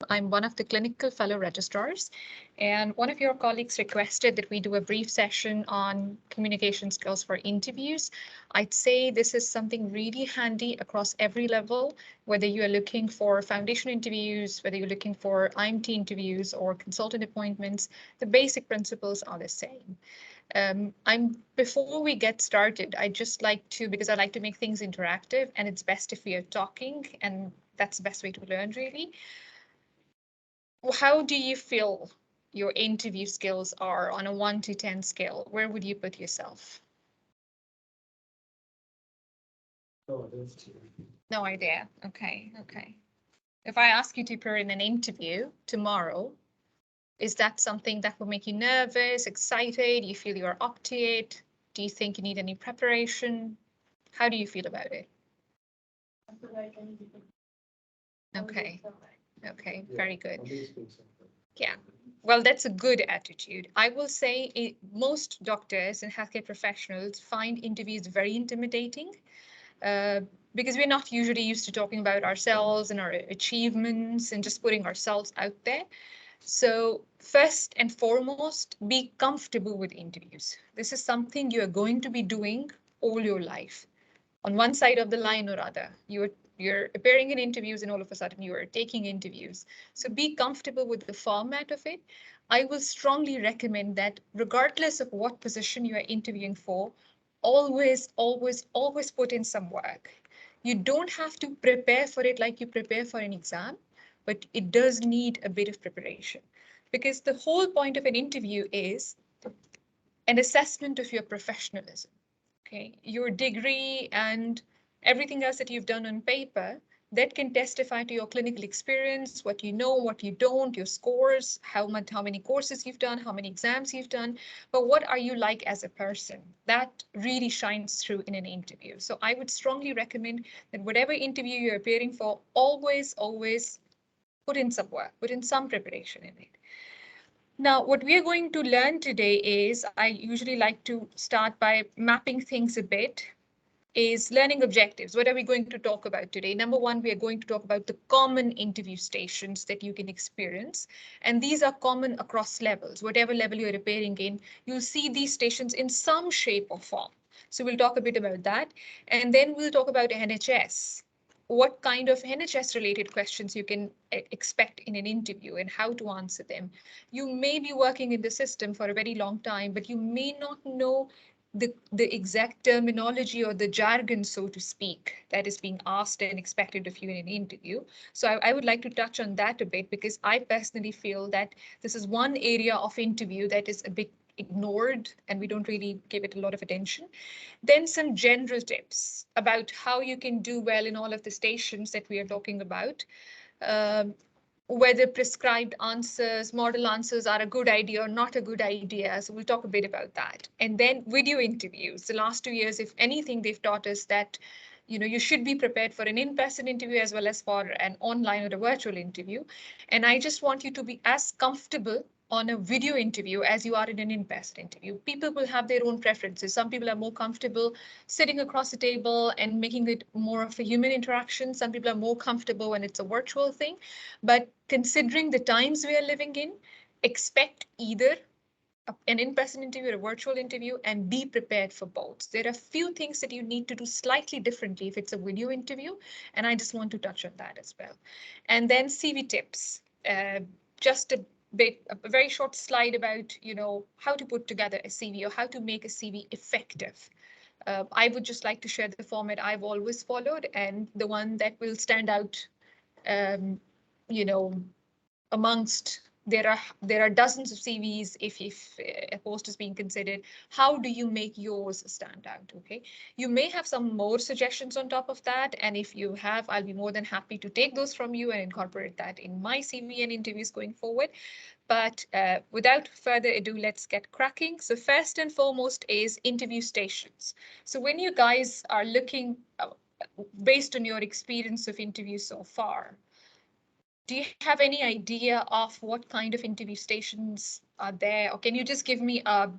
I'm one of the clinical fellow registrars, and one of your colleagues requested that we do a brief session on communication skills for interviews. I'd say this is something really handy across every level, whether you are looking for foundation interviews, whether you're looking for IMT interviews or consultant appointments, the basic principles are the same. Before we get started, I just like to, because I like to make things interactive and it's best if we are talking, and that's the best way to learn really. How do you feel your interview skills are on a 1 to 10 scale? Where would you put yourself? No idea. Okay. If I ask you to appear in an interview tomorrow, is that something that will make you nervous, excited? You feel you're up to it? Do you think you need any preparation? How do you feel about it? Okay. Okay, very good. Yeah, well, that's a good attitude. I will say most doctors and healthcare professionals find interviews very intimidating because we're not usually used to talking about ourselves and our achievements and just putting ourselves out there. So first and foremost, be comfortable with interviews. This is something you are going to be doing all your life on one side of the line or other. You're appearing in interviews and all of a sudden you are taking interviews. So be comfortable with the format of it. I will strongly recommend that regardless of what position you are interviewing for, always put in some work. You don't have to prepare for it like you prepare for an exam, but it does need a bit of preparation because the whole point of an interview is an assessment of your professionalism. Okay, your degree and everything else that you've done on paper that can testify to your clinical experience, what you know, what you don't, your scores, how many courses you've done, how many exams you've done, but what are you like as a person? That really shines through in an interview. So I would strongly recommend that whatever interview you're appearing for, always put in some work, put in some preparation in it. Now, what we are going to learn today is, I usually like to start by mapping things a bit, is learning objectives. What are we going to talk about today? Number one, we are going to talk about the common interview stations that you can experience. And these are common across levels. Whatever level you're appearing in, you'll see these stations in some shape or form. So we'll talk a bit about that. And then we'll talk about NHS. What kind of NHS related questions you can expect in an interview and how to answer them. You may be working in the system for a very long time, but you may not know the exact terminology or the jargon, so to speak, that is being asked and expected of you in an interview. So I would like to touch on that a bit because I personally feel that this is one area of interview that is a bit ignored and we don't really give it a lot of attention. Then some general tips about how you can do well in all of the stations that we are talking about. Um, whether prescribed answers, model answers are a good idea or not a good idea. So we'll talk a bit about that. And then video interviews. The last 2 years, if anything, they've taught us that you should be prepared for an in-person interview as well as for an online or a virtual interview. And I just want you to be as comfortable on a video interview as you are in an in-person interview. People will have their own preferences. Some people are more comfortable sitting across the table and making it more of a human interaction. Some people are more comfortable when it's a virtual thing. But considering the times we are living in, expect either an in-person interview or a virtual interview and be prepared for both. There are few things that you need to do slightly differently if it's a video interview, and I just want to touch on that as well. And then CV tips, just a very short slide about, how to put together a CV or how to make a CV effective. I would just like to share the format I've always followed and the one that will stand out, amongst there are dozens of CVs if a post is being considered. How do you make yours stand out? Okay, you may have some more suggestions on top of that, and if you have, I'll be more than happy to take those from you and incorporate that in my CV and interviews going forward. But without further ado, let's get cracking. So first and foremost is interview stations. So when you guys are looking, based on your experience of interviews so far, do you have any idea of what kind of interview stations are there? Or can you just give me a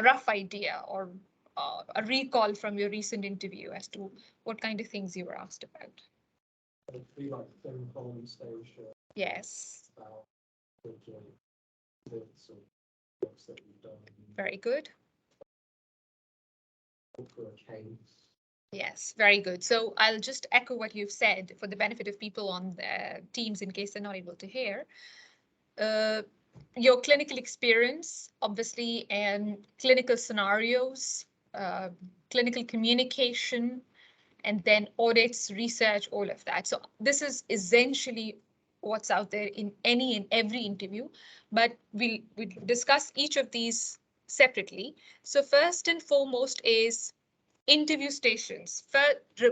rough idea or a recall from your recent interview as to what kind of things you were asked about? Yes. Very good. Yes, very good. So I'll just echo what you've said for the benefit of people on the Teams in case they're not able to hear. Your clinical experience, obviously, and clinical scenarios, clinical communication, and then audits, research, all of that. So this is essentially what's out there in any and every interview, but we'll discuss each of these separately. So first and foremost is interview stations.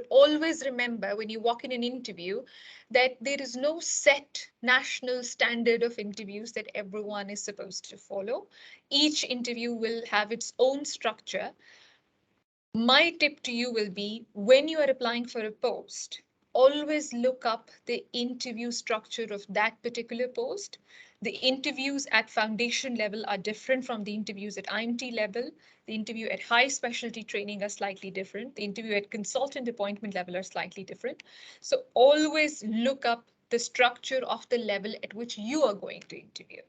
Always remember when you walk in an interview that there is no set national standard of interviews that everyone is supposed to follow. Each interview will have its own structure. My tip to you will be when you are applying for a post, always look up the interview structure of that particular post. The interviews at foundation level are different from the interviews at IMT level. The interview at high specialty training are slightly different. The interview at consultant appointment level are slightly different. So always look up the structure of the level at which you are going to interview.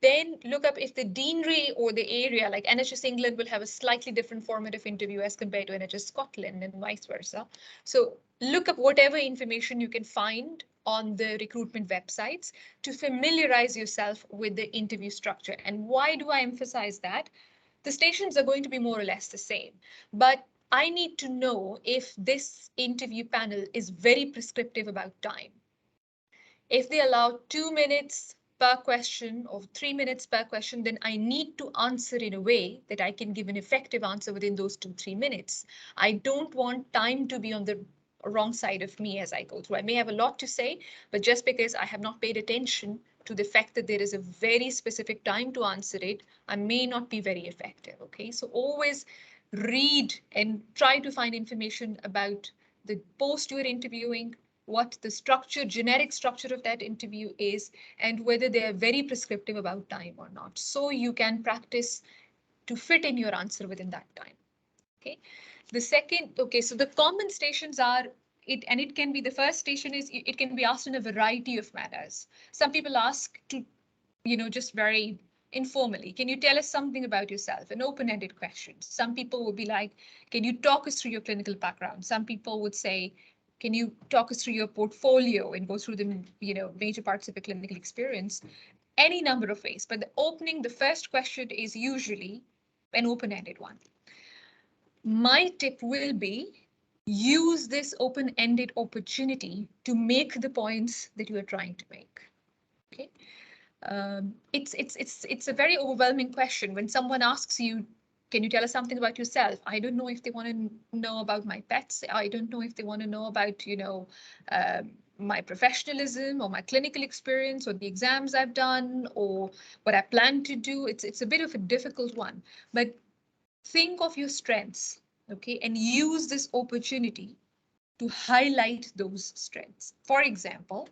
Then look up if the deanery or the area, like NHS England will have a slightly different format of interview as compared to NHS Scotland and vice versa. So look up whatever information you can find on the recruitment websites to familiarize yourself with the interview structure. And why do I emphasize that? The stations are going to be more or less the same, but I need to know if this interview panel is very prescriptive about time. If they allow 2 minutes per question or 3 minutes per question, then I need to answer in a way that I can give an effective answer within those 2-3 minutes. I don't want time to be on the wrong side of me as I go through. I may have a lot to say, but just because I have not paid attention to the fact that there is a very specific time to answer it, I may not be very effective. Okay, so always read and try to find information about the post you're interviewing, what the structure, generic structure of that interview is, and whether they are very prescriptive about time or not. So you can practice to fit in your answer within that time. Okay. The second, okay, so the common stations are it, and it can be the first station is it can be asked in a variety of manners. Some people ask to, just very informally, can you tell us something about yourself? An open-ended question. Some people will be like, can you talk us through your clinical background? Some people would say, can you talk us through your portfolio and go through the major parts of your clinical experience? Any number of ways, but the first question is usually an open-ended one. My tip will be use this open-ended opportunity to make the points that you are trying to make. Okay. It's a very overwhelming question when someone asks you, can you tell us something about yourself? I don't know if they want to know about my pets. I don't know if they want to know about, my professionalism or my clinical experience or the exams I've done or what I plan to do. It's a bit of a difficult one, but think of your strengths, okay, and use this opportunity to highlight those strengths. For example,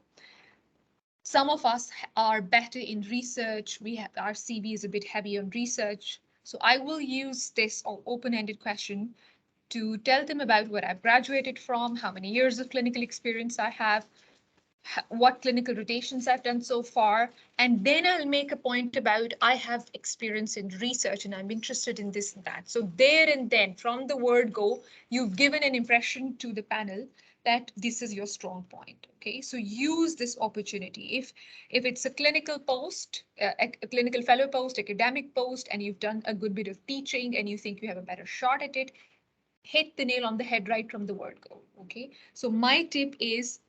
some of us are better in research. Our CV is a bit heavy on research. So I will use this open-ended question to tell them about where I've graduated from, how many years of clinical experience I have, what clinical rotations I've done so far, and then I'll make a point about I have experience in research and I'm interested in this and that. So there and then, from the word go, you've given an impression to the panel that this is your strong point. Okay, so use this opportunity. If it's a clinical post, a clinical fellow post, academic post, and you've done a good bit of teaching and you think you have a better shot at it, hit the nail on the head right from the word go. Okay, so my tip is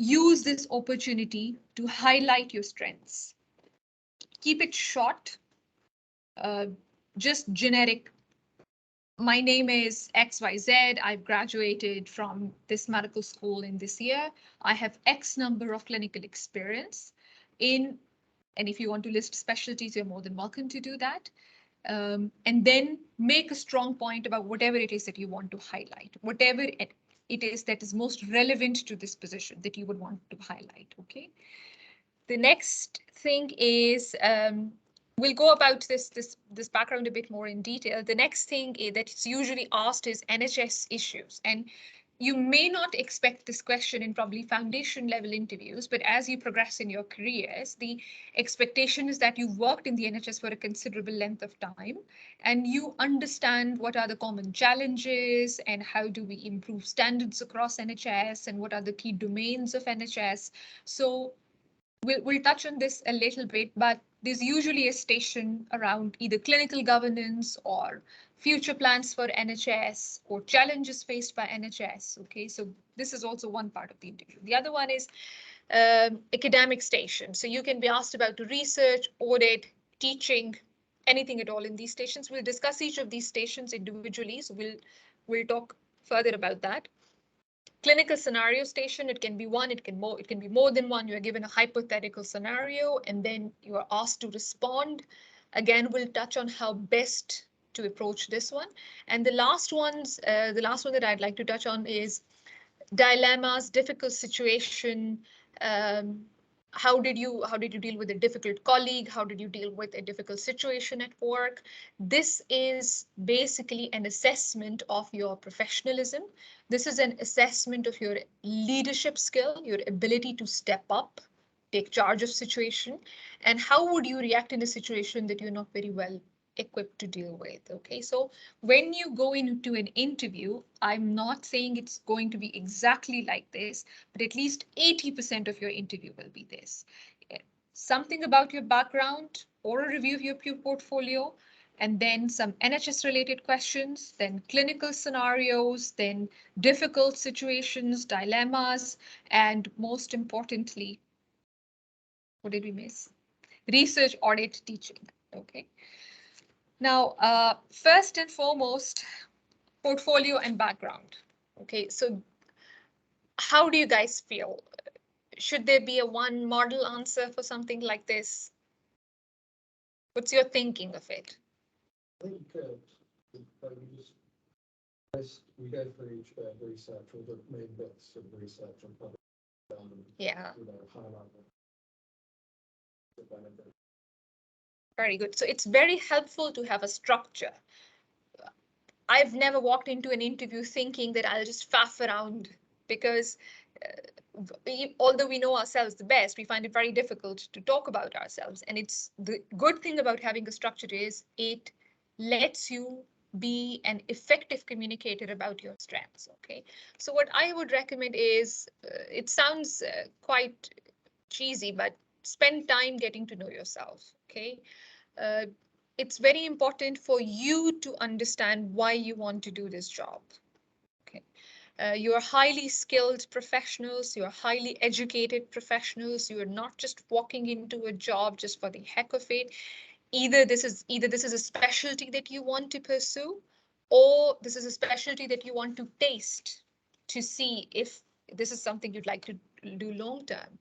use this opportunity to highlight your strengths. Keep it short, just generic. My name is XYZ. I've graduated from this medical school in this year. I have X number of clinical experience in, and if you want to list specialties, you're more than welcome to do that. And then make a strong point about whatever it is that you want to highlight, whatever it is that is most relevant to this position that you would want to highlight. Okay. The next thing is we'll go about this background a bit more in detail. The next thing that is usually asked is NHS issues, and you may not expect this question in probably foundation level interviews, but as you progress in your careers, the expectation is that you've worked in the NHS for a considerable length of time and you understand what are the common challenges and how do we improve standards across NHS and what are the key domains of NHS. So we'll touch on this a little bit, but there's usually a station around either clinical governance or future plans for NHS or challenges faced by NHS. Okay, so this is also one part of the interview. The other one is academic station. So you can be asked about the research, audit, teaching, anything at all in these stations. We'll discuss each of these stations individually. So we'll talk further about that. Clinical scenario station, it can be one, it can be more than one. You're given a hypothetical scenario and then you are asked to respond. Again, we'll touch on how best to approach this one. And the last one that I'd like to touch on is dilemmas, difficult situation. How did you deal with a difficult colleague? How did you deal with a difficult situation at work? This is basically an assessment of your professionalism. This is an assessment of your leadership skill, your ability to step up, take charge of situation, and how would you react in a situation that you're not very well equipped to deal with. Okay, so when you go into an interview, I'm not saying it's going to be exactly like this, but at least 80% of your interview will be this. Something about your background or a review of your portfolio, and then some NHS related questions, then clinical scenarios, then difficult situations, dilemmas, and most importantly, what did we miss? Research, audit, teaching. Okay. Now, first and foremost, portfolio and background. Okay, so how do you guys feel? Should there be a one model answer for something like this? What's your thinking of it? I think we go for each bit of research or the main bits of research and publish down and highlight the benefit. Very good. So it's very helpful to have a structure. I've never walked into an interview thinking that I'll just faff around because although we know ourselves the best, we find it very difficult to talk about ourselves. And it's the good thing about having a structure is it lets you be an effective communicator about your strengths. Okay, so what I would recommend is it sounds quite cheesy, but spend time getting to know yourself. Okay, it's very important for you to understand why you want to do this job. Okay, you're highly skilled professionals, you're highly educated professionals, you're not just walking into a job just for the heck of it. Either this is a specialty that you want to pursue, or this is a specialty that you want to taste to see if this is something you'd like to do long term.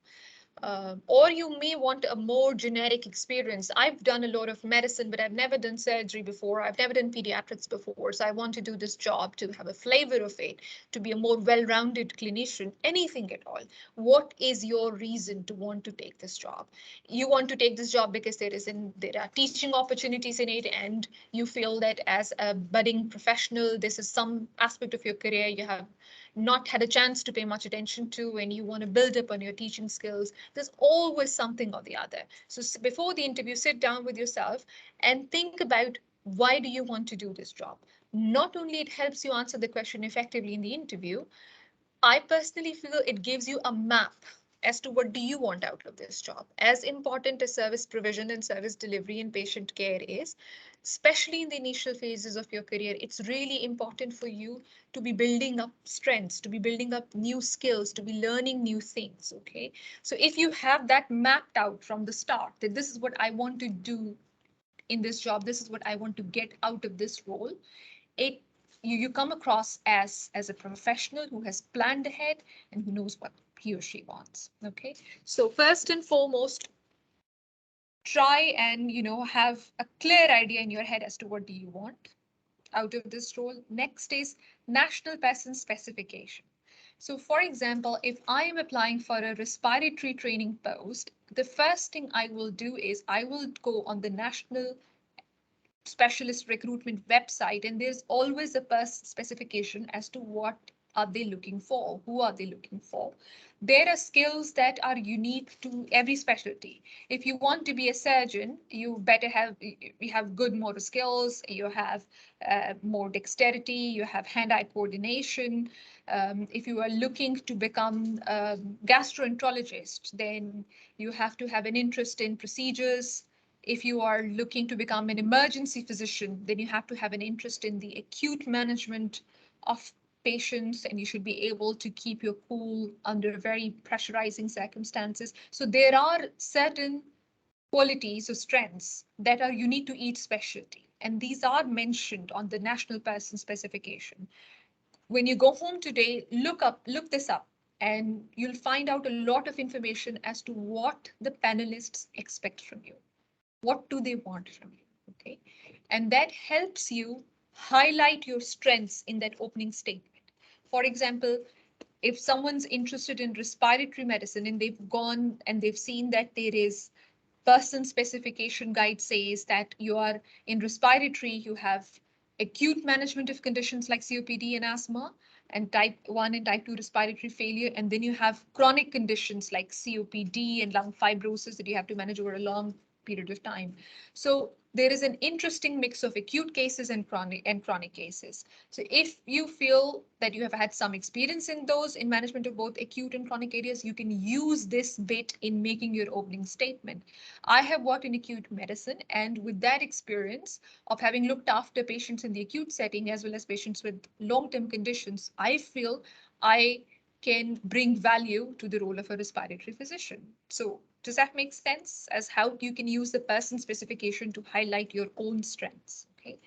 Or you may want a more generic experience. I've done a lot of medicine, but I've never done surgery before. I've never done pediatrics before. So I want to do this job to have a flavor of it, to be a more well-rounded clinician, anything at all. What is your reason to want to take this job? You want to take this job because there are teaching opportunities in it, and you feel that as a budding professional, this is some aspect of your career you have not had a chance to pay much attention to, and you want to build up on your teaching skills. There's always something or the other. So before the interview, sit down with yourself and think about why do you want to do this job? Not only it helps you answer the question effectively in the interview, I personally feel it gives you a map as to what do you want out of this job. As important as service provision and service delivery and patient care is, especially in the initial phases of your career, it's really important for you to be building up strengths, to be building up new skills, to be learning new things. Okay, so if you have that mapped out from the start, that this is what I want to do in this job, this is what I want to get out of this role, you come across as a professional who has planned ahead and who knows what he or she wants. Okay, so first and foremost, try and have a clear idea in your head as to what do you want out of this role. Next is national person specification. So for example, if I am applying for a respiratory training post, the first thing I will do is I will go on the national specialist recruitment website, and there's always a specification as to what are they looking for? Who are they looking for? There are skills that are unique to every specialty. If you want to be a surgeon, you better have good motor skills, you have more dexterity, you have hand-eye coordination. If you are looking to become a gastroenterologist, then you have to have an interest in procedures. If you are looking to become an emergency physician, then you have to have an interest in the acute management of patients, and you should be able to keep your cool under very pressurizing circumstances. So there are certain qualities or strengths that are unique to each specialty, and these are mentioned on the National Person Specification. When you go home today, look this up, and you'll find out a lot of information as to what the panelists expect from you. What do they want from you? Okay, and that helps you highlight your strengths in that opening statement. For example, if someone's interested in respiratory medicine and they've gone and they've seen that there is person specification guide says that you are in respiratory, you have acute management of conditions like COPD and asthma, and type 1 and type 2 respiratory failure, and then you have chronic conditions like COPD and lung fibrosis that you have to manage over a long period of time. So there is an interesting mix of acute cases and chronic cases. So if you feel that you have had some experience in those, in management of both acute and chronic areas, you can use this bit in making your opening statement. I have worked in acute medicine, and with that experience of having looked after patients in the acute setting as well as patients with long-term conditions, I feel I can bring value to the role of a respiratory physician. So does that make sense as how you can use the person specification to highlight your own strengths? Okay.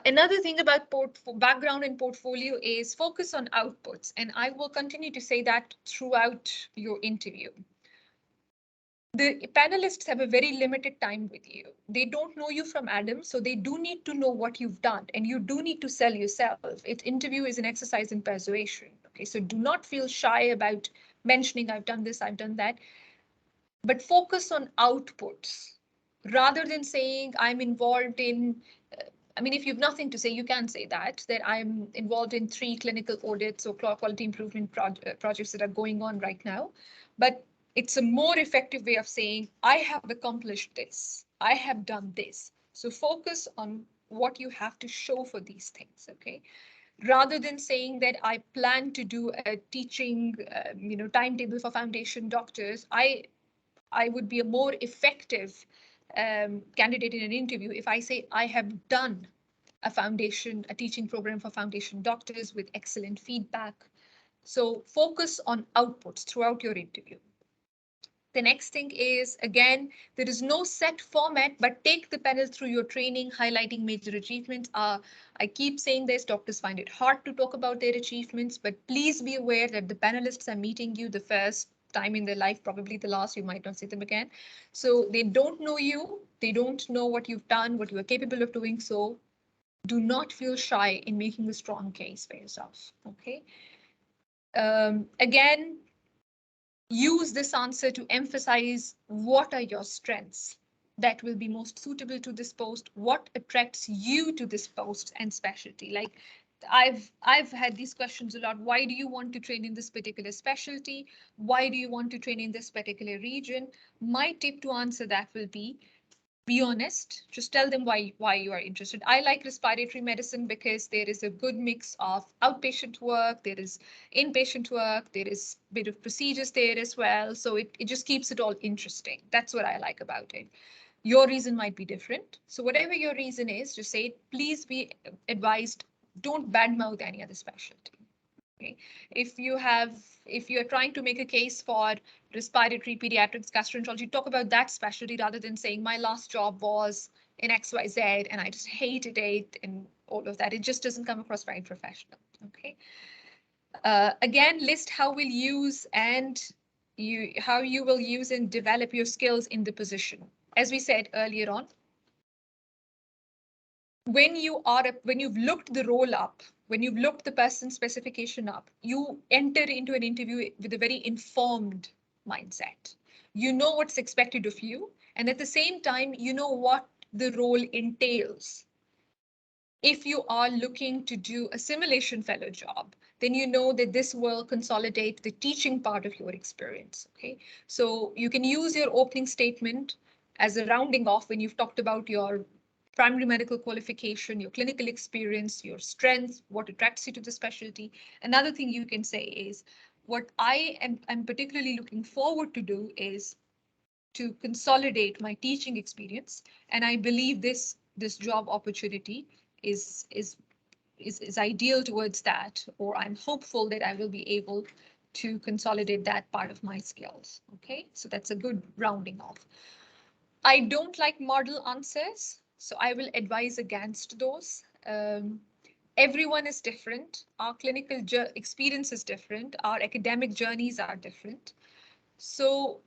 Another thing about background and portfolio is focus on outputs, and I will continue to say that throughout your interview. The panelists have a very limited time with you. They don't know you from Adam, so they do need to know what you've done, and you do need to sell yourself. Interview is an exercise in persuasion. Okay, so do not feel shy about mentioning I've done this, I've done that, but focus on outputs rather than saying I'm involved in. I mean, if you have nothing to say, you can say that I'm involved in 3 clinical audits or quality improvement projects that are going on right now. But it's a more effective way of saying, I have accomplished this, I have done this. So focus on what you have to show for these things, okay? Rather than saying that I plan to do a teaching, timetable for foundation doctors, I would be a more effective candidate in an interview if I say I have done a teaching program for foundation doctors with excellent feedback. So focus on outputs throughout your interview. The next thing is, again, there is no set format, but take the panel through your training, highlighting major achievements. I keep saying this, doctors find it hard to talk about their achievements, but please be aware that the panelists are meeting you the first time in their life, probably the last, you might not see them again. So they don't know you, they don't know what you've done, what you are capable of doing. So do not feel shy in making a strong case for yourself, okay? Again, use this answer to emphasize what are your strengths that will be most suitable to this post, what attracts you to this post and specialty. Like I've had these questions a lot. Why do you want to train in this particular specialty? Why do you want to train in this particular region? My tip to answer that will be honest, just tell them why you are interested. I like respiratory medicine because there is a good mix of outpatient work, there is inpatient work, there is a bit of procedures there as well. So it just keeps it all interesting. That's what I like about it. Your reason might be different. So whatever your reason is, just say it. Please be advised, don't badmouth any other specialty. Okay. If you're trying to make a case for respiratory, pediatrics, gastroenterology, talk about that specialty rather than saying my last job was in XYZ and I just hated it and all of that. It just doesn't come across very professional. Okay. Again, list how we'll use how you will use and develop your skills in the position. As we said earlier on, when you've looked the role up, when you've looked the person specification up, you enter into an interview with a very informed mindset. You know what's expected of you, and at the same time, you know what the role entails. If you are looking to do a simulation fellow job, then you know that this will consolidate the teaching part of your experience. Okay, so you can use your opening statement as a rounding off when you've talked about your primary medical qualification, your clinical experience, your strengths, what attracts you to the specialty. Another thing you can say is, what I'm particularly looking forward to do is to consolidate my teaching experience, and I believe this job opportunity is is is ideal towards that, or I'm hopeful that I will be able to consolidate that part of my skills. Okay, so that's a good rounding off. I don't like model answers, so I will advise against those. Everyone is different. Our clinical experience is different. Our academic journeys are different. So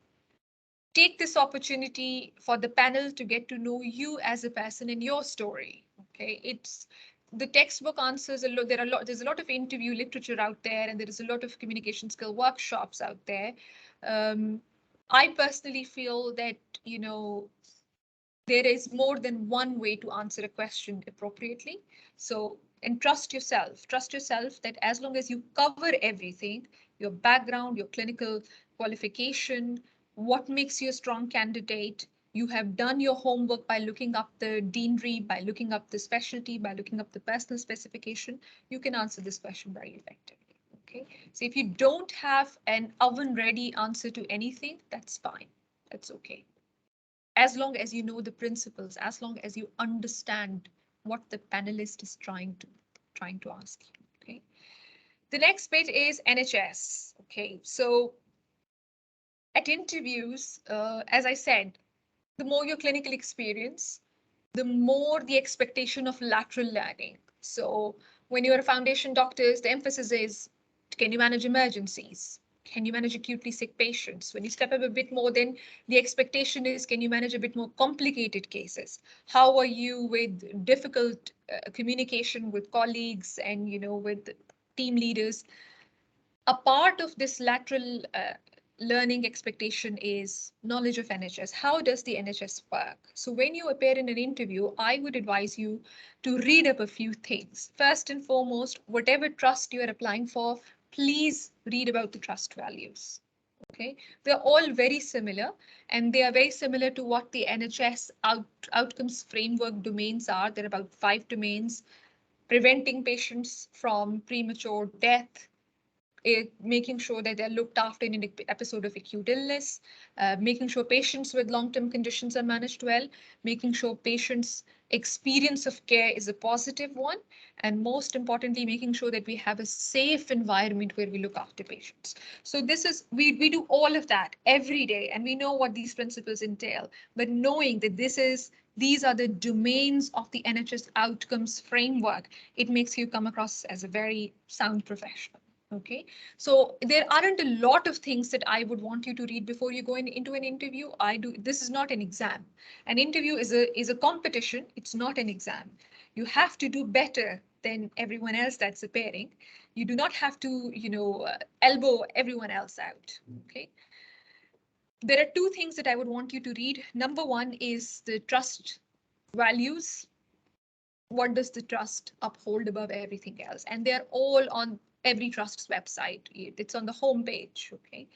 take this opportunity for the panel to get to know you as a person and your story. Okay, it's the textbook answers a lot. There's a lot of interview literature out there, and there is a lot of communication skill workshops out there. I personally feel that, you know, there is more than one way to answer a question appropriately. So, and trust yourself that as long as you cover everything, your background, your clinical qualification, what makes you a strong candidate, you have done your homework by looking up the deanery, by looking up the specialty, by looking up the personal specification, you can answer this question very effectively. Okay, so if you don't have an oven ready answer to anything, that's fine. That's okay, as long as you know the principles, as long as you understand what the panelist is trying to ask you. Okay. The next bit is NHS. Okay, so at interviews, as I said, the more your clinical experience, the more the expectation of lateral learning. So when you're a foundation doctor, the emphasis is, can you manage emergencies? Can you manage acutely sick patients? When you step up a bit more, then the expectation is, can you manage a bit more complicated cases? How are you with difficult communication with colleagues and, you know, with team leaders? A part of this lateral learning expectation is knowledge of NHS. How does the NHS work? So when you appear in an interview, I would advise you to read up a few things. First and foremost, whatever trust you are applying for, please read about the trust values. Okay, they're all very similar, and they are very similar to what the NHS outcomes framework domains are. There are about 5 domains: preventing patients from premature death, making sure that they're looked after in an episode of acute illness, making sure patients with long-term conditions are managed well, making sure patients' experience of care is a positive one, and most importantly, making sure that we have a safe environment where we look after patients. So this is, we do all of that every day, and we know what these principles entail, but knowing that these are the domains of the NHS outcomes framework, it makes you come across as a very sound professional. Okay, so there aren't a lot of things that I would want you to read before you go into an interview. This is not an exam. An interview is a competition. It's not an exam. You have to do better than everyone else that's appearing. You do not have to, you know, elbow everyone else out. Okay. There are 2 things that I would want you to read. Number 1 is the trust values. What does the trust uphold above everything else? And they're all on every trust's website. It's on the home page. Okay.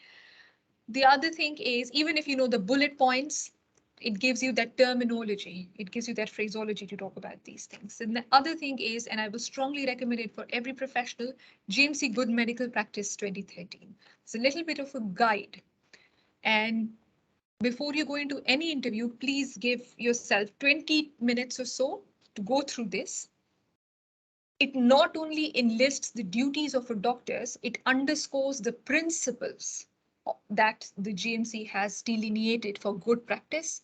The other thing is, even if you know the bullet points, it gives you that terminology. It gives you that phraseology to talk about these things. And the other thing is, and I will strongly recommend it for every professional, GMC Good Medical Practice 2013. It's a little bit of a guide. And before you go into any interview, please give yourself 20 minutes or so to go through this. It not only enlists the duties of a doctor, it underscores the principles that the GMC has delineated for good practice.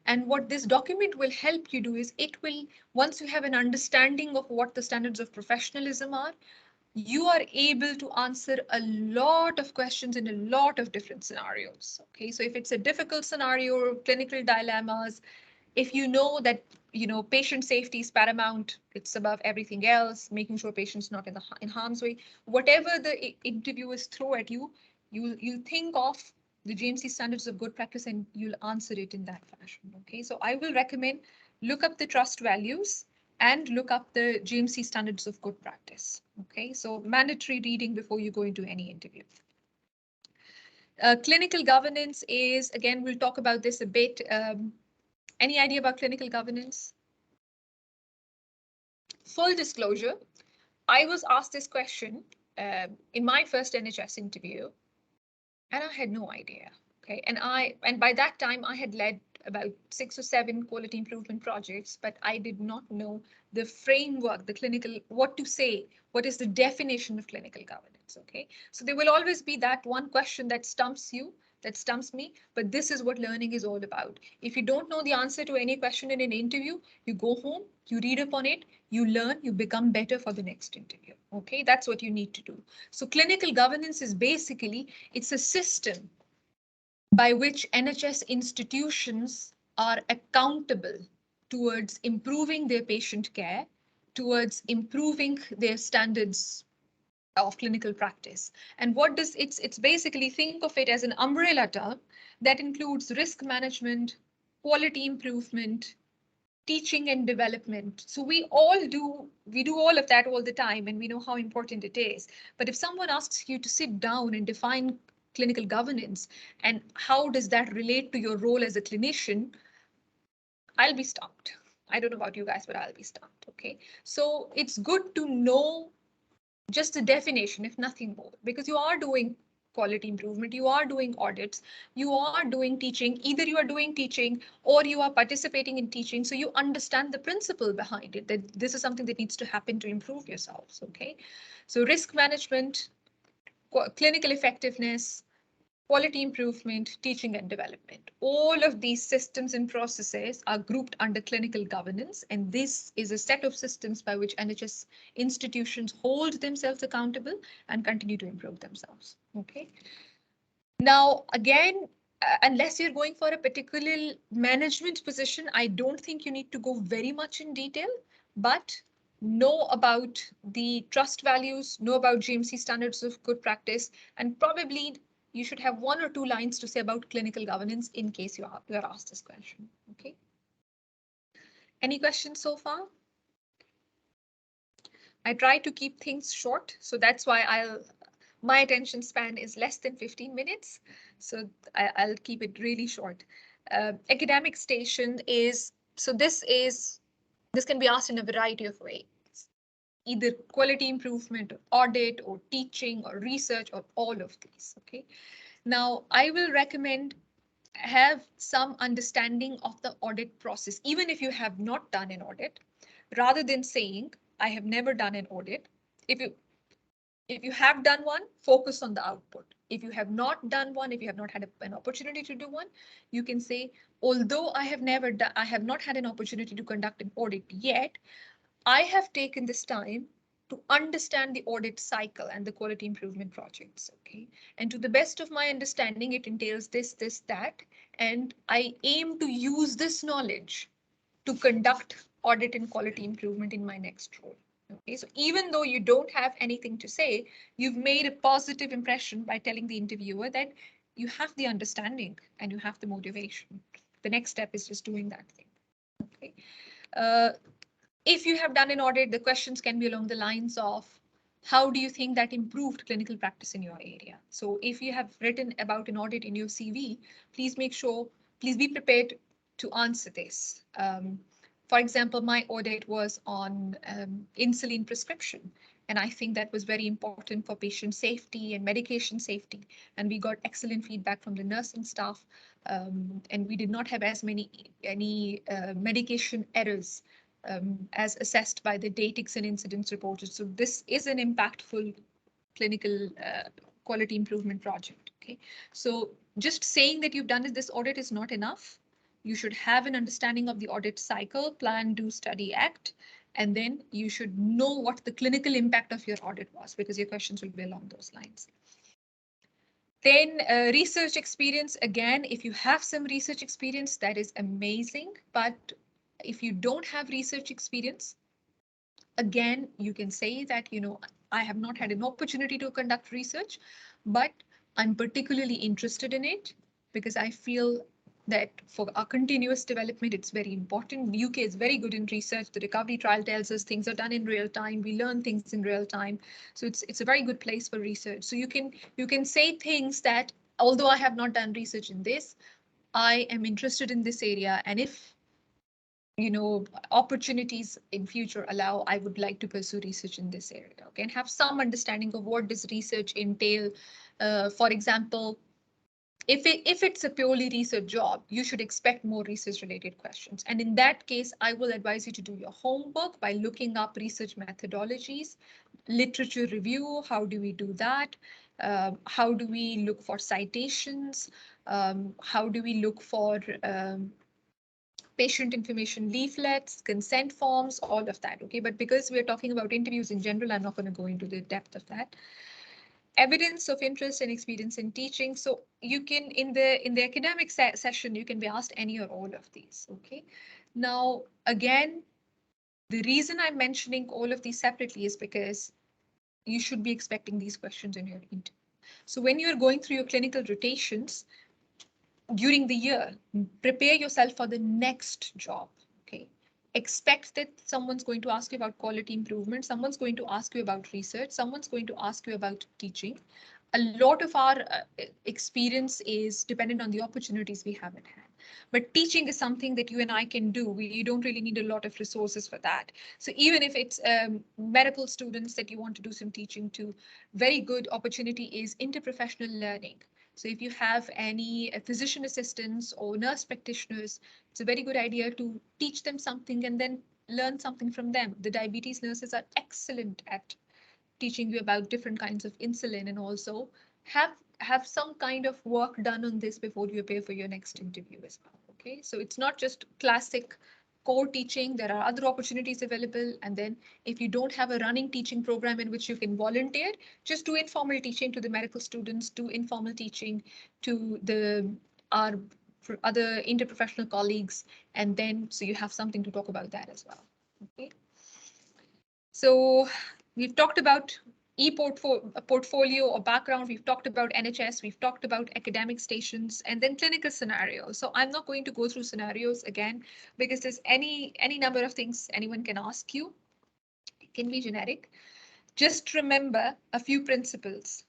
And what this document will help you do is, it will, once you have an understanding of what the standards of professionalism are, you are able to answer a lot of questions in a lot of different scenarios. Okay, so if it's a difficult scenario, clinical dilemmas, if you know that, you know, patient safety is paramount, it's above everything else, making sure patients not in harm's way, whatever the interviewers throw at you, you'll think of the GMC standards of good practice and you'll answer it in that fashion. Okay, so I will recommend, look up the trust values, and look up the GMC standards of good practice. Okay, so mandatory reading before you go into any interview. Clinical governance is, again, we'll talk about this a bit. Any idea about clinical governance? Full disclosure, I was asked this question in my first NHS interview, and I had no idea. Okay, and by that time I had led about 6 or 7 quality improvement projects, but I did not know the framework, the clinical, what to say, what is the definition of clinical governance. Okay, so there will always be that one question that stumps you, that stumps me, but this is what learning is all about. If you don't know the answer to any question in an interview, you go home, you read up on it, you learn, you become better for the next interview. Okay, that's what you need to do. So clinical governance is basically, it's a system by which NHS institutions are accountable towards improving their patient care, towards improving their standards of clinical practice. And what does it's basically, think of it as an umbrella term that includes risk management, quality improvement, teaching and development. So we do all of that all the time, and we know how important it is. But if someone asks you to sit down and define clinical governance and how does that relate to your role as a clinician, I'll be stumped. I don't know about you guys, but I'll be stumped. Okay, so it's good to know just the definition, if nothing more, because you are doing quality improvement, you are doing audits, you are doing teaching, either you are doing teaching or you are participating in teaching. So you understand the principle behind it, that this is something that needs to happen to improve yourselves. Okay, so risk management, clinical effectiveness, quality improvement, teaching and development. All of these systems and processes are grouped under clinical governance, and this is a set of systems by which NHS institutions hold themselves accountable and continue to improve themselves. Okay. Now, again, unless you're going for a particular management position, I don't think you need to go very much in detail, but know about the trust values, know about GMC standards of good practice, and probably you should have 1 or 2 lines to say about clinical governance in case you are asked this question. Okay. Any questions so far? I try to keep things short, so that's why my attention span is less than 15 minutes. So I'll keep it really short. Academic station is, so this can be asked in a variety of ways. Either quality improvement or audit or teaching or research or all of these. Okay. Now I will recommend have some understanding of the audit process, even if you have not done an audit, rather than saying, I have never done an audit. If you have done one, focus on the output. If you have not done one, if you have not had an opportunity to do one, you can say, although I have not had an opportunity to conduct an audit yet, I have taken this time to understand the audit cycle and the quality improvement projects. Okay. And to the best of my understanding, it entails this, that, and I aim to use this knowledge to conduct audit and quality improvement in my next role. Okay, so even though you don't have anything to say, you've made a positive impression by telling the interviewer that you have the understanding and you have the motivation. The next step is just doing that thing. Okay. If you have done an audit, the questions can be along the lines of, how do you think that improved clinical practice in your area? So if you have written about an audit in your CV, please be prepared to answer this. For example, my audit was on insulin prescription. And I think that was very important for patient safety and medication safety. And we got excellent feedback from the nursing staff. And we did not have as many medication errors as assessed by the DATIX and incidents reported. So this is an impactful clinical quality improvement project. Okay, so just saying that you've done this audit is not enough. You should have an understanding of the audit cycle, plan, do, study, act, and then you should know what the clinical impact of your audit was, because your questions will be along those lines. Then research experience, again, if you have some research experience, that is amazing. But if you don't have research experience, again, you can say that, I have not had an opportunity to conduct research, but I'm particularly interested in it because I feel that for our continuous development, it's very important. The UK is very good in research. The recovery trial tells us things are done in real time. We learn things in real time. So it's a very good place for research. So you can say things that, although I have not done research in this, I am interested in this area. And if opportunities in future allow, I would like to pursue research in this area. Okay, and have some understanding of what does research entail. For example, if it's a purely research job, you should expect more research related questions. And in that case, I will advise you to do your homework by looking up research methodologies, literature review. How do we do that? How do we look for citations? How do we look for patient information leaflets, consent forms, all of that. Okay, but because we're talking about interviews in general, I'm not going to go into the depth of that. Evidence of interest and experience in teaching. So you can, in the academic session, you can be asked any or all of these. Okay, now again, the reason I'm mentioning all of these separately is because you should be expecting these questions in your interview. So when you're going through your clinical rotations during the year, prepare yourself for the next job. Okay, expect that someone's going to ask you about quality improvement, someone's going to ask you about research, someone's going to ask you about teaching. A lot of our experience is dependent on the opportunities we have at hand. But teaching is something that you and I can do. You don't really need a lot of resources for that. So even if it's medical students that you want to do some teaching to, very good opportunity is interprofessional learning. So if you have any physician assistants or nurse practitioners, it's a very good idea to teach them something and then learn something from them. The diabetes nurses are excellent at teaching you about different kinds of insulin, and also have some kind of work done on this before you appear for your next interview as well. Okay, so it's not just classic core teaching. There are other opportunities available. And then if you don't have a running teaching program in which you can volunteer, just do informal teaching to the medical students, do informal teaching to our other interprofessional colleagues, and then so you have something to talk about that as well. Okay, so we've talked about portfolio or background. We've talked about NHS. We've talked about academic stations, and then clinical scenarios. So I'm not going to go through scenarios again, because there's any number of things anyone can ask you. It can be generic. Just remember a few principles.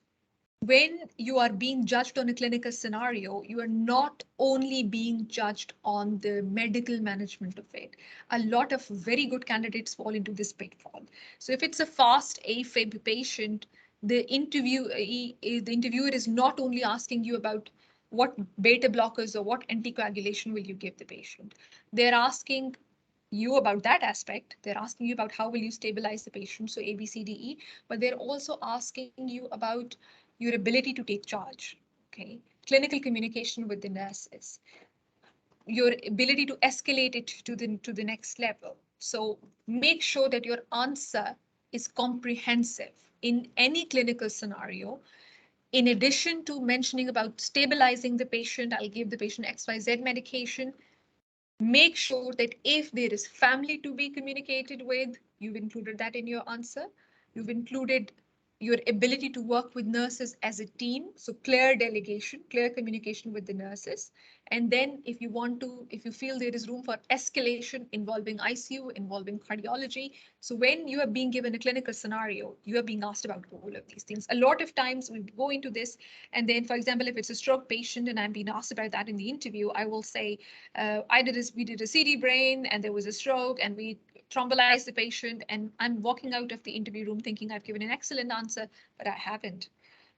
When you are being judged on a clinical scenario, you are not only being judged on the medical management of it. A lot of very good candidates fall into this pitfall. So if it's a fast AFib patient, the interviewer is not only asking you about what beta blockers or what anticoagulation will you give the patient. They're asking you about that aspect. They're asking you about how will you stabilize the patient, so A, B, C, D, E, but they're also asking you about your ability to take charge, okay? Clinical communication with the nurses, your ability to escalate it to the next level. So make sure that your answer is comprehensive in any clinical scenario. In addition to mentioning about stabilizing the patient, I'll give the patient XYZ medication. Make sure that if there is family to be communicated with, you've included that in your answer. You've included your ability to work with nurses as a team. So clear delegation, clear communication with the nurses. And then if you feel there is room for escalation involving ICU, involving cardiology. So when you are being given a clinical scenario, you are being asked about all of these things. A lot of times we go into this, and then, for example, if it's a stroke patient and I'm being asked about that in the interview, I will say, we did a CD brain and there was a stroke and we thrombolized the patient, and I'm walking out of the interview room thinking I've given an excellent answer, but I haven't.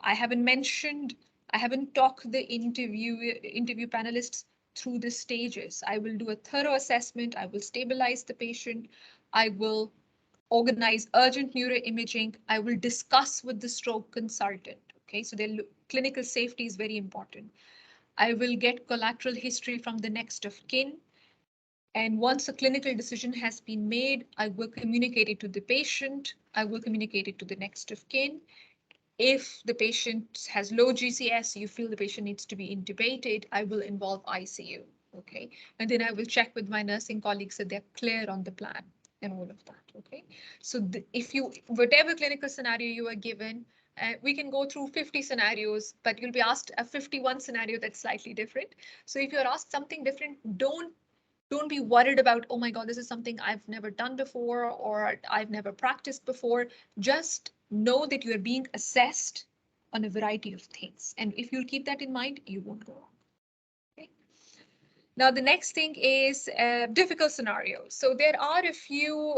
I haven't talked the interview panelists through the stages. I will do a thorough assessment. I will stabilize the patient. I will organize urgent neuroimaging. I will discuss with the stroke consultant. Okay, so their clinical safety is very important. I will get collateral history from the next of kin. And once a clinical decision has been made, I will communicate it to the patient. I will communicate it to the next of kin. If the patient has low GCS, you feel the patient needs to be intubated, I will involve ICU. Okay. And then I will check with my nursing colleagues that they're clear on the plan and all of that. Okay. So whatever clinical scenario you are given, We can go through 50 scenarios, but you'll be asked a 51 scenario that's slightly different. So if you're asked something different, don't be worried about, oh my God, this is something I've never done before or I've never practiced before. Just know that you are being assessed on a variety of things. And if you'll keep that in mind, you won't go wrong. Okay. Now, the next thing is difficult scenarios. So there are a few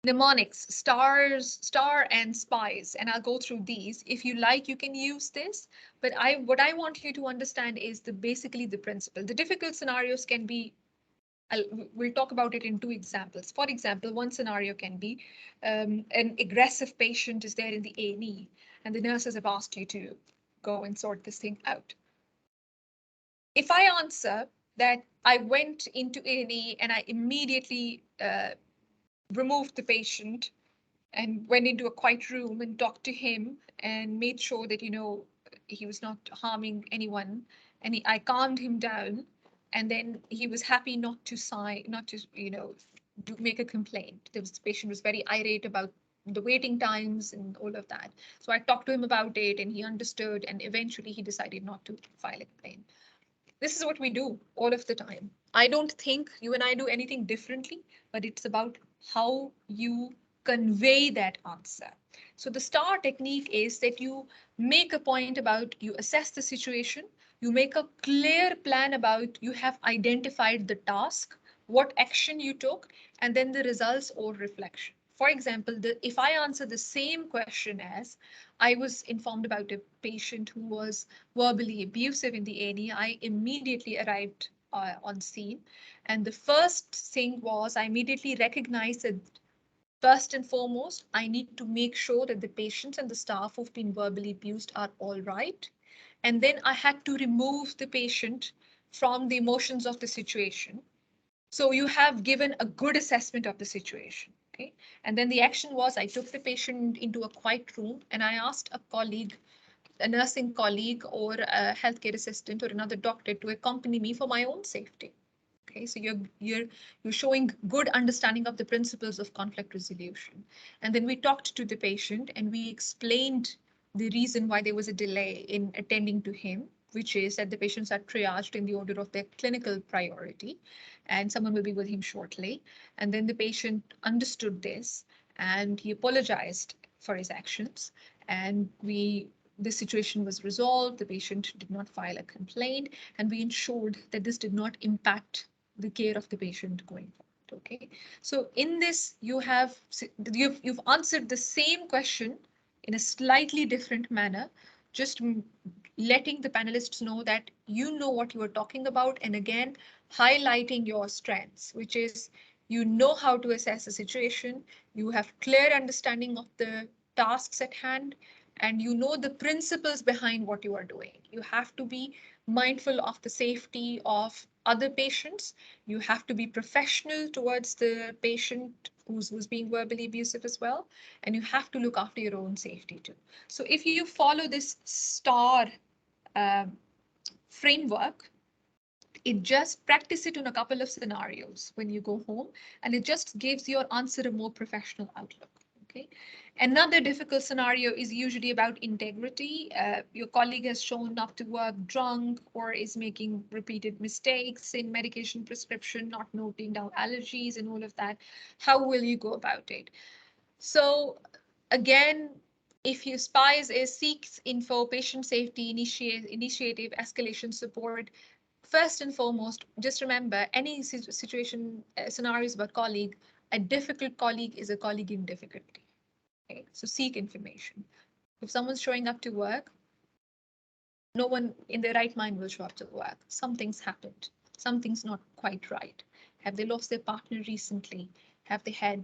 mnemonics, star and spies, and I'll go through these. If you like, you can use this, but what I want you to understand is basically the principle. The difficult scenarios can be, we'll talk about it in two examples. For example, one scenario can be an aggressive patient is there in the A&E, and the nurses have asked you to go and sort this thing out. If I answer that I went into A&E and I immediately removed the patient and went into a quiet room and talked to him and made sure that, he was not harming anyone, and I calmed him down, and then he was happy not to make a complaint. The patient was very irate about the waiting times and all of that. So I talked to him about it and he understood, and eventually he decided not to file a complaint. This is what we do all of the time. I don't think you and I do anything differently, but it's about how you convey that answer. So the STAR technique is that you make a point about, you assess the situation, you make a clear plan about, you have identified the task, what action you took, and then the results or reflection. For example, if I answer the same question as, I was informed about a patient who was verbally abusive in the A&E, I immediately arrived on scene. And the first thing was, I immediately recognized that first and foremost, I need to make sure that the patients and the staff who've been verbally abused are all right. And then I had to remove the patient from the emotions of the situation. So you have given a good assessment of the situation. Okay. And then the action was, I took the patient into a quiet room and I asked a colleague, a nursing colleague or a healthcare assistant or another doctor to accompany me for my own safety. Okay, so you're showing good understanding of the principles of conflict resolution. And then we talked to the patient and we explained the reason why there was a delay in attending to him, which is that the patients are triaged in the order of their clinical priority, and someone will be with him shortly. And then the patient understood this and he apologized for his actions, and the situation was resolved. The patient did not file a complaint, and we ensured that this did not impact the care of the patient going forward. Okay, so in this you've answered the same question in a slightly different manner, just letting the panelists know that you know what you are talking about, and again highlighting your strengths, which is you know how to assess a situation, you have clear understanding of the tasks at hand, and you know the principles behind what you are doing. You have to be mindful of the safety of other patients. You have to be professional towards the patient who's being verbally abusive as well. And you have to look after your own safety too. So if you follow this STAR framework, it just practice it on a couple of scenarios when you go home, and it just gives your answer a more professional outlook. Okay. Another difficult scenario is usually about integrity. Your colleague has shown up to work drunk or is making repeated mistakes in medication prescription, not noting down allergies and all of that. How will you go about it? So again, if you SPIES is seeks info, patient safety, initiative, escalation support, first and foremost, just remember any situation scenarios about colleague, a difficult colleague is a colleague in difficulty. Okay, so seek information. If someone's showing up to work, no one in their right mind will show up to work. Something's happened. Something's not quite right. Have they lost their partner recently? Have they had,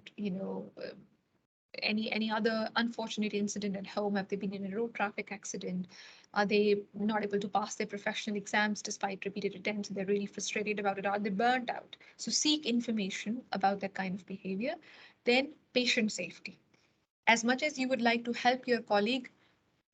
any other unfortunate incident at home? Have they been in a road traffic accident? Are they not able to pass their professional exams despite repeated attempts and they're really frustrated about it? Are they burnt out? So seek information about that kind of behavior. Then patient safety. As much as you would like to help your colleague,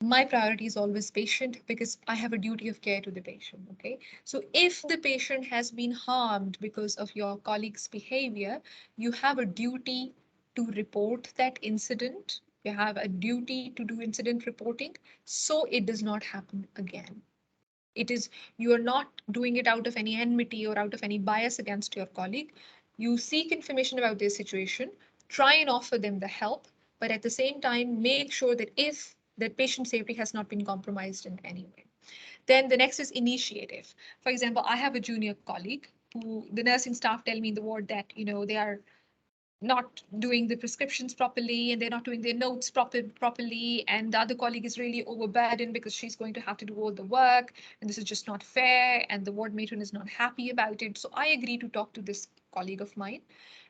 my priority is always patient, because I have a duty of care to the patient. Okay, so if the patient has been harmed because of your colleague's behavior, you have a duty to report that incident, You have a duty to do incident reporting so it does not happen again. It is, you are not doing it out of any enmity or out of any bias against your colleague. You seek information about their situation, try and offer them the help, but at the same time, make sure that if that patient safety has not been compromised in any way. Then the next is initiative. For example, I have a junior colleague who the nursing staff tell me in the ward that, they are not doing the prescriptions properly and they're not doing their notes properly, and the other colleague is really overburdened because she's going to have to do all the work, and this is just not fair, and the ward matron is not happy about it. So I agree to talk to this colleague of mine,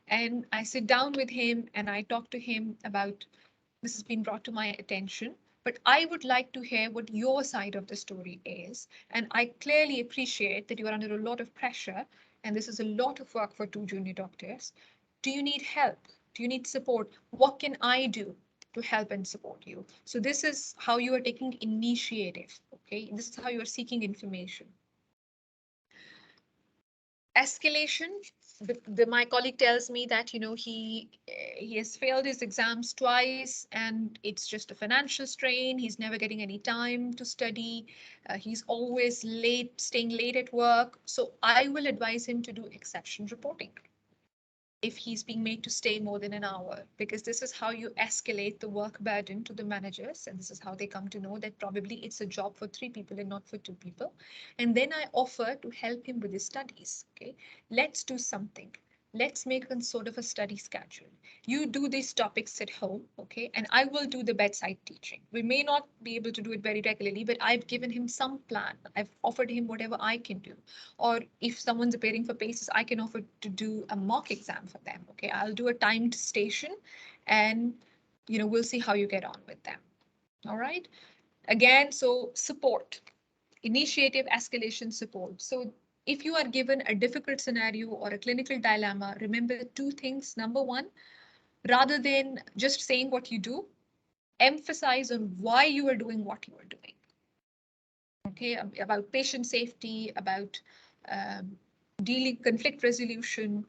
and I sit down with him and I talk to him about, this has been brought to my attention, but I would like to hear what your side of the story is. And I clearly appreciate that you are under a lot of pressure and this is a lot of work for two junior doctors. Do you need help? Do you need support? What can I do to help and support you? So this is how you are taking initiative. Okay, this is how you are seeking information. Escalation. My colleague tells me that he has failed his exams twice and it's just a financial strain. He's never getting any time to study. He's always late, staying late at work. So I will advise him to do exception reporting if he's being made to stay more than an hour, because this is how you escalate the work burden to the managers. And this is how they come to know that probably it's a job for 3 people and not for 2 people. And then I offer to help him with his studies. Okay, let's do something. Let's make a sort of a study schedule. You do these topics at home, okay, and I will do the bedside teaching. We may not be able to do it very regularly, but I've given him some plan. I've offered him whatever I can do. Or if someone's appearing for PACES, I can offer to do a mock exam for them. Okay, I'll do a timed station and we'll see how you get on with them. All right. Again, so support, initiative, escalation, support. So if you are given a difficult scenario or a clinical dilemma, remember 2 things. Number 1, rather than just saying what you do, emphasize on why you are doing what you are doing. Okay, about patient safety, about dealing conflict resolution,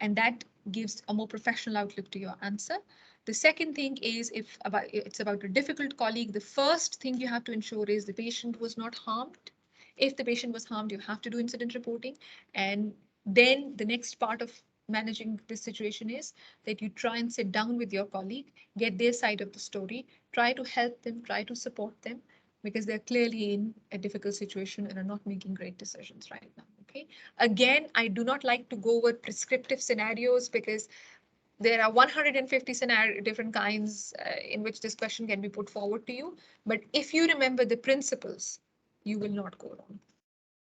and that gives a more professional outlook to your answer. The second thing is if it's about a difficult colleague, the first thing you have to ensure is the patient was not harmed. If the patient was harmed, you have to do incident reporting. And then the next part of managing this situation is that you try and sit down with your colleague, get their side of the story, try to help them, try to support them, because they're clearly in a difficult situation and are not making great decisions right now. Okay. Again, I do not like to go over prescriptive scenarios because there are 150 different kinds in which this question can be put forward to you. But if you remember the principles, you will not go wrong.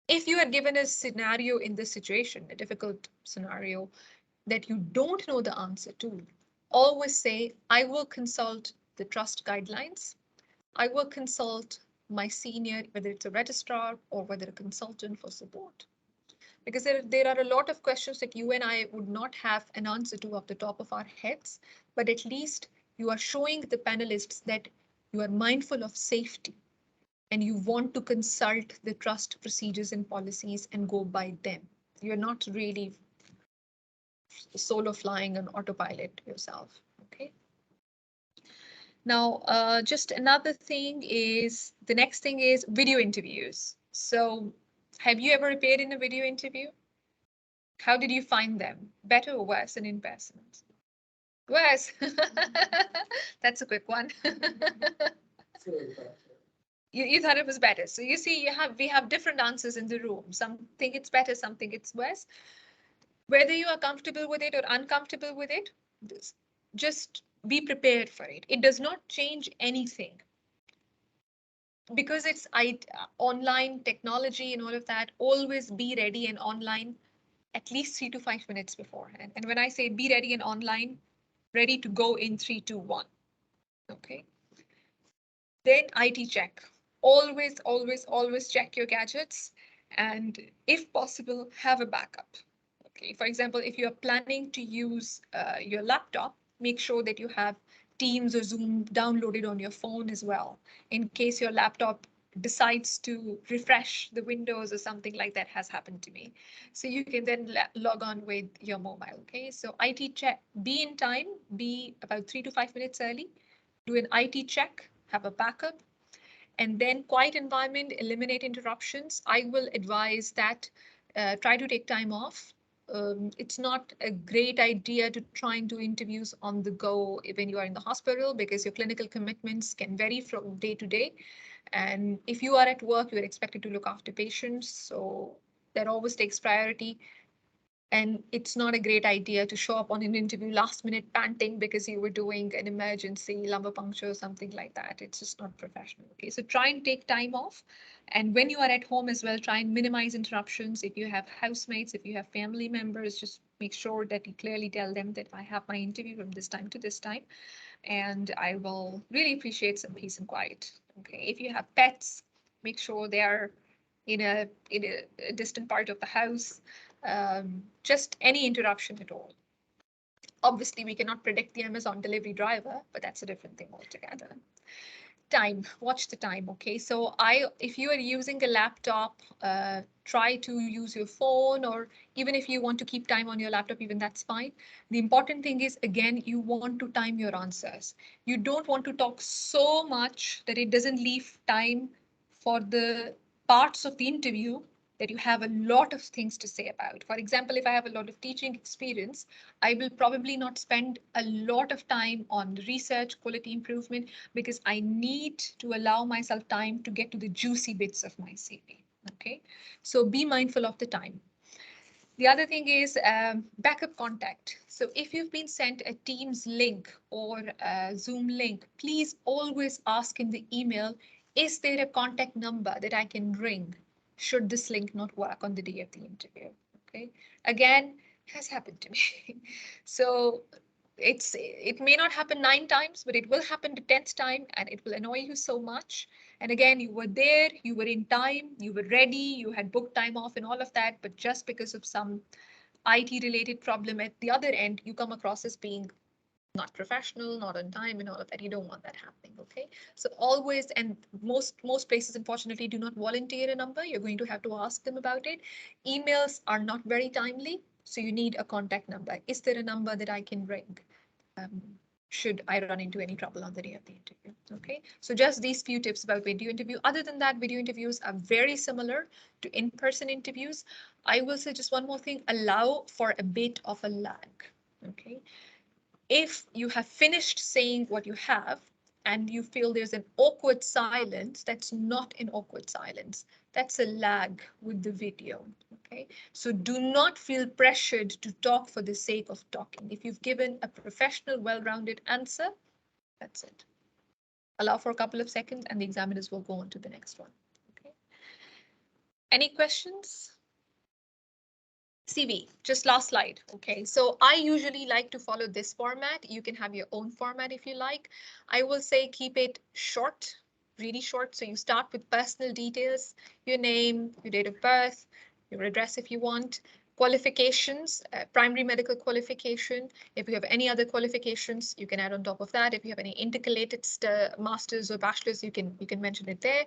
If you are given a scenario in this situation, a difficult scenario that you don't know the answer to, always say, I will consult the trust guidelines. I will consult my senior, whether it's a registrar or whether a consultant for support. Because there are a lot of questions that you and I would not have an answer to off the top of our heads, but at least you are showing the panelists that you are mindful of safety and you want to consult the trust procedures and policies and go by them. You're not really solo flying on autopilot yourself, okay? Now, just another thing is, the next thing is video interviews. So have you ever appeared in a video interview? How did you find them? Better or worse than in person? Worse. That's a quick one. You thought it was better. So you see, we have different answers in the room. Some think it's better, some think it's worse. Whether you are comfortable with it or uncomfortable with it, just be prepared for it. It does not change anything. Because it's online technology and all of that, always be ready and online at least 3 to 5 minutes beforehand. And when I say be ready and online, ready to go in 3, 2, 1. Okay. Then IT check. Always, always, always check your gadgets. And if possible, have a backup. Okay. For example, if you're planning to use your laptop, make sure that you have Teams or Zoom downloaded on your phone as well, in case your laptop decides to refresh the windows or something like that has happened to me. So you can then log on with your mobile. Okay, so IT check, be in time, be about 3 to 5 minutes early, Do an IT check, have a backup, and then quiet environment, eliminate interruptions. I will advise that try to take time off. It's not a great idea to try and do interviews on the go when you are in the hospital because your clinical commitments can vary from day to day. And if you are at work, you are expected to look after patients. So that always takes priority. And it's not a great idea to show up on an interview last minute panting because you were doing an emergency lumbar puncture or something like that. It's just not professional. Okay, so try and take time off. And when you are at home as well, try and minimize interruptions. If you have housemates, if you have family members, just make sure that you clearly tell them that I have my interview from this time to this time. And I will really appreciate some peace and quiet. Okay, if you have pets, make sure they are in a distant part of the house. Just any interruption at all. Obviously, we cannot predict the Amazon delivery driver, but that's a different thing altogether. Time, watch the time. Okay, so if you are using a laptop, try to use your phone, or even if you want to keep time on your laptop, even that's fine. The important thing is, again, you want to time your answers. You don't want to talk so much that it doesn't leave time for the parts of the interview that you have a lot of things to say about. For example, if I have a lot of teaching experience, I will probably not spend a lot of time on research, quality improvement, because I need to allow myself time to get to the juicy bits of my CV. Okay, so be mindful of the time. The other thing is backup contact. So if you've been sent a Teams link or a Zoom link, please always ask in the email, is there a contact number that I can ring should this link not work on the day of the interview? Okay, again, has happened to me. So it may not happen 9 times, but it will happen the 10th time and it will annoy you so much. And again, you were there, you were in time, you were ready, you had booked time off and all of that, but just because of some IT related problem at the other end, you come across as being not professional, not on time and all of that. You don't want that happening. Okay, so always, and most places unfortunately do not volunteer a number. You're going to have to ask them about it. Emails are not very timely, so you need a contact number. Is there a number that I can ring should I run into any trouble on the day of the interview? Okay, so just these few tips about video interview. Other than that, video interviews are very similar to in-person interviews. I will say just one more thing, allow for a bit of a lag. Okay, if you have finished saying what you have and you feel there's an awkward silence, that's not an awkward silence. That's a lag with the video. Okay, so do not feel pressured to talk for the sake of talking. If you've given a professional, well-rounded answer, that's it. Allow for a couple of seconds and the examiners will go on to the next one. Okay. Any questions? CV, just last slide. Okay, so I usually like to follow this format. You can have your own format if you like. I will say keep it short, really short. So you start with personal details, your name, your date of birth, your address if you want, qualifications, primary medical qualification. If you have any other qualifications, you can add on top of that. If you have any intercalated masters or bachelors, you can mention it there.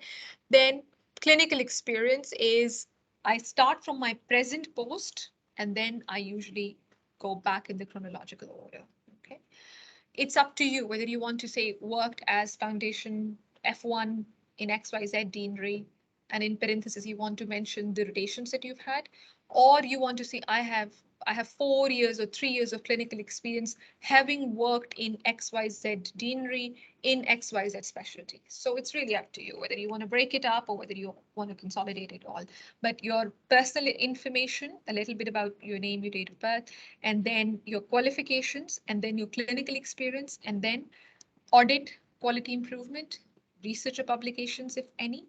Then clinical experience is I start from my present post and then I usually go back in the chronological order. Okay, it's up to you whether you want to say worked as foundation F1 in XYZ deanery, and in parentheses you want to mention the rotations that you've had, or you want to say I have 4 years or 3 years of clinical experience having worked in XYZ deanery in XYZ specialty. So it's really up to you whether you want to break it up or whether you want to consolidate it all. But your personal information, a little bit about your name, your date of birth, and then your qualifications, and then your clinical experience, and then audit, quality improvement, research or publications, if any.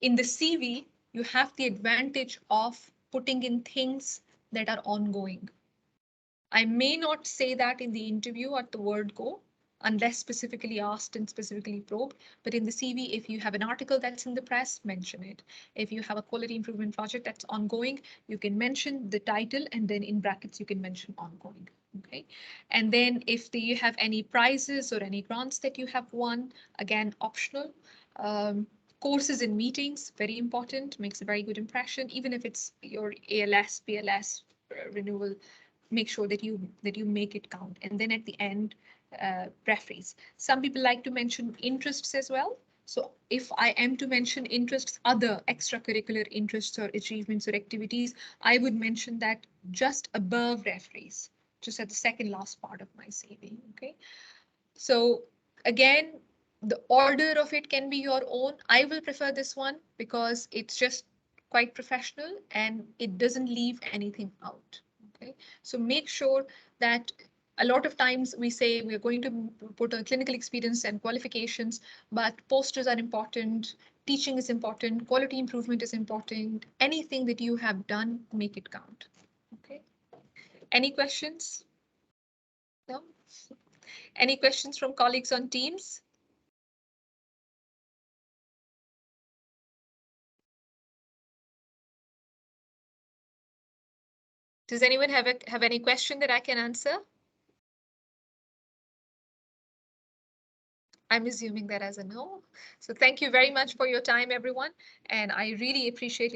In the CV, you have the advantage of putting in things that are ongoing. I may not say that in the interview at the word go, unless specifically asked and specifically probed. But in the CV, if you have an article that's in the press, mention it. If you have a quality improvement project that's ongoing, you can mention the title and then in brackets, you can mention ongoing. Okay. And then if you have any prizes or any grants that you have won, again, optional. Courses and meetings, very important, makes a very good impression, even if it's your ALS, BLS renewal, make sure that you make it count. And then at the end, referees. Some people like to mention interests as well. So if I am to mention interests, other extracurricular interests or achievements or activities, I would mention that just above referees, just at the second last part of my CV. Okay. So again, the order of it can be your own. I will prefer this one because it's just quite professional and it doesn't leave anything out. Okay. So make sure that a lot of times we say we're going to put a clinical experience and qualifications, but posters are important, teaching is important, quality improvement is important. Anything that you have done, make it count. Okay. Any questions? No? Any questions from colleagues on Teams? Does anyone have any question that I can answer? I'm assuming that as a no. So thank you very much for your time, everyone. And I really appreciate